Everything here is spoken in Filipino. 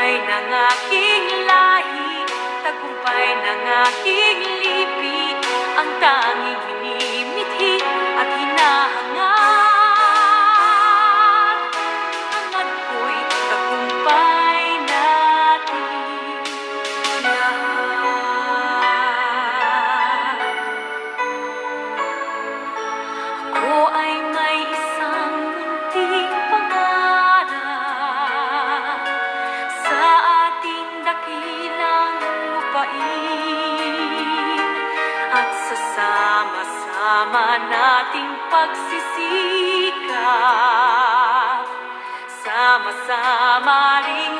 tagumpay ng aking lahi, tagumpay ng aking lipi, ang tanging hinimithi at hinahangad. Hangad ko'y tagumpay natin lahat. Ako ay may isang munting pangarap sa ating dakilang lupain, at sa sama-sama nating pagsisikap, sama-sama ring